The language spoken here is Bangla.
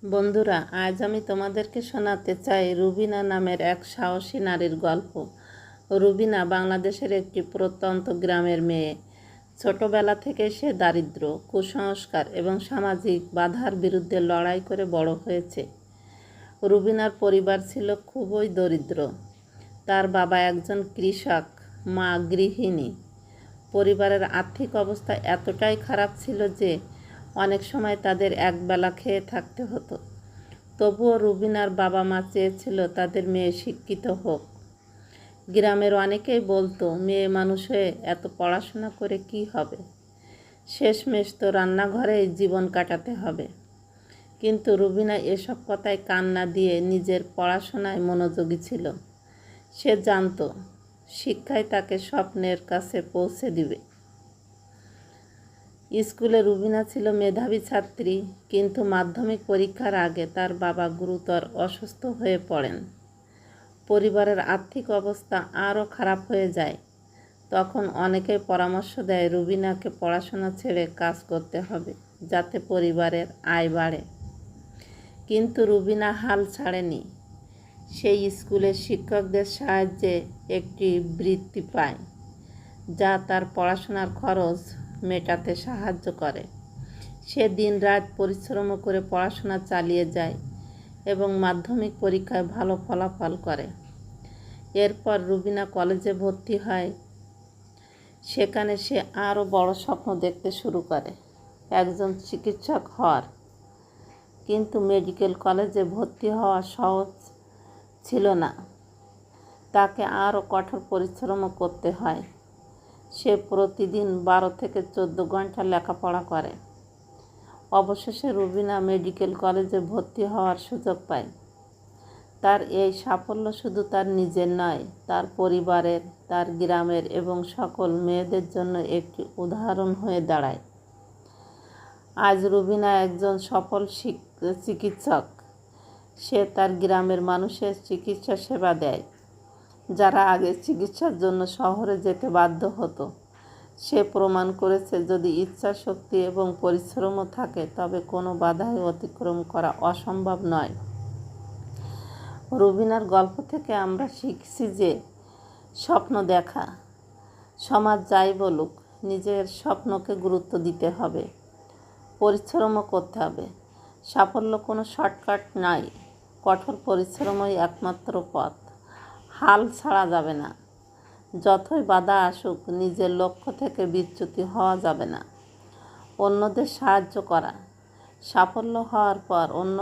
বন্ধুরা, আজ আমি তোমাদেরকে শোনাতে চাই রুবিনা নামের এক সাহসী নারীর গল্প। রুবিনা বাংলাদেশের একটি প্রত্যন্ত গ্রামের মেয়ে। ছোটবেলা থেকে সে দারিদ্র্য, কুসংস্কার এবং সামাজিক বাধার বিরুদ্ধে লড়াই করে বড় হয়েছে। রুবিনার পরিবার ছিল খুবই দরিদ্র। তার বাবা একজন কৃষক, মা গৃহিণী। পরিবারের আর্থিক অবস্থা এতটাই খারাপ ছিল যে অনেক সময় তাদের একবেলা খেয়ে থাকতে হতো। তবুও রুবিনার বাবা মা চেয়েছিল তাদের মেয়ে শিক্ষিত হোক। গ্রামের অনেকেই বলতো, মেয়ে মানুষ হয়ে এত পড়াশোনা করে কি হবে, শেষমেশ তো রান্নাঘরেই জীবন কাটাতে হবে। কিন্তু রুবিনা এসব কথায় কান না দিয়ে নিজের পড়াশোনায় মনোযোগী ছিল। সে জানত শিক্ষাই তাকে স্বপ্নের কাছে পৌঁছে দিবে। স্কুলে রুবিনা ছিল মেধাবী ছাত্রী, কিন্তু মাধ্যমিক পরীক্ষার আগে তার বাবা গুরুতর অসুস্থ হয়ে পড়েন। পরিবারের আর্থিক অবস্থা আরও খারাপ হয়ে যায়। তখন অনেকেই পরামর্শ দেয় রুবিনাকে পড়াশোনা ছেড়ে কাজ করতে হবে, যাতে পরিবারের আয় বাড়ে। কিন্তু রুবিনা হাল ছাড়েনি। সেই স্কুলের শিক্ষকদের সাহায্যে একটি বৃত্তি পায়, যা তার পড়াশোনার খরচ মেটাতে সাহায্য করে। সে দিনরাত পরিশ্রম করে পড়াশোনা চালিয়ে যায় এবং মাধ্যমিক পরীক্ষায় ভালো ফলাফল করে। এরপর রুবিনা কলেজে ভর্তি হয়। সেখানে সে আরও বড় স্বপ্ন দেখতে শুরু করে, একজন চিকিৎসক হওয়ার। কিন্তু মেডিকেল কলেজে ভর্তি হওয়া সহজ ছিল না। তাকে আরও কঠোর পরিশ্রম করতে হয়। সে প্রতিদিন 12 থেকে 14 ঘন্টা লেখাপড়া করে। অবশেষে রুবিনা মেডিকেল কলেজে ভর্তি হওয়ার সুযোগ পায়। তার এই সাফল্য শুধু তার নিজের নয়, তার পরিবারের, তার গ্রামের এবং সকল মেয়েদের জন্য একটি উদাহরণ হয়ে দাঁড়ায়। আজ রুবিনা একজন সফল চিকিৎসক। সে তার গ্রামের মানুষের চিকিৎসা সেবা দেয়, যারা আগে চিকিৎসার জন্য শহরে যেতে বাধ্য হতো। সে প্রমাণ করেছে, যদি ইচ্ছা শক্তি এবং পরিশ্রমও থাকে, তবে কোনো বাধাই অতিক্রম করা অসম্ভব নয়। রুবিনার গল্প থেকে আমরা শিখছি যে স্বপ্ন দেখা, সমাজ যাই বলুক, নিজের স্বপ্নকে গুরুত্ব দিতে হবে, পরিশ্রমও করতে হবে। সাফল্য কোনো শর্টকাট নয়, কঠোর পরিশ্রমই একমাত্র পথ। হাল ছাড়া যাবে না। যতই বাধা আসুক, নিজের লক্ষ্য থেকে বিচ্যুতি হওয়া যাবে না। অন্যদের সাহায্য করা, সাফল্য হওয়ার পর অন্য